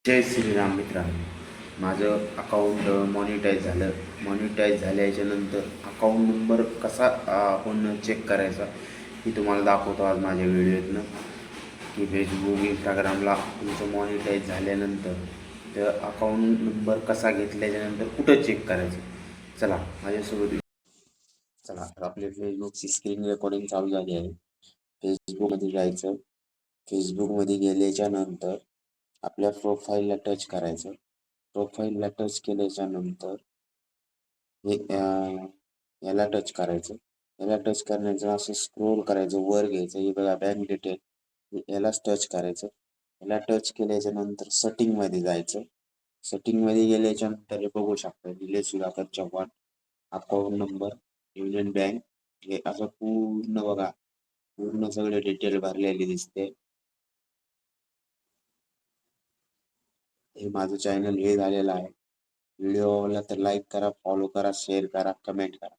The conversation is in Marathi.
जय श्रीराम मित्रांनो. माझं अकाउंट मॉनिटाईज झालं. मॉनिटाईज झाल्याच्यानंतर अकाउंट नंबर कसा आपण चेक करायचा हे तुम्हाला दाखवतो आज माझ्या व्हिडिओतनं. की फेसबुक इंस्टाग्रामला तुमचं मॉनिटाईज झाल्यानंतर तर अकाउंट नंबर कसा घेतल्याच्यानंतर कुठं चेक करायचं. चला माझ्यासोबत. चला आता आपली फेसबुकची स्क्रीन रेकॉर्डिंग चालू झाली आहे. फेसबुकमध्ये जायचं. फेसबुकमध्ये गेल्याच्या नंतर आपल्या प्रोफाईलला टच करायचं. प्रोफाईलला टच केल्याच्या नंतर हे याला टच करायचं. याला टच करण्याचं असं स्क्रोल करायचं, वर घ्यायचं. हे बघा बँक डिटेल, यालाच टच करायचं. याला टच केल्याच्या नंतर सेटिंगमध्ये जायचं. सेटिंगमध्ये गेल्याच्या नंतर हे बघू शकता, Nilesh Sudhakar Chavan, account number, union bank, हे असं पूर्ण बघा, पूर्ण सगळे डिटेल भरलेली दिसते. हे माझं चॅनल हे झालेलं आहे. व्हिडिओ आवडला तर लाईक करा, फॉलो करा, शेअर करा, कमेंट करा.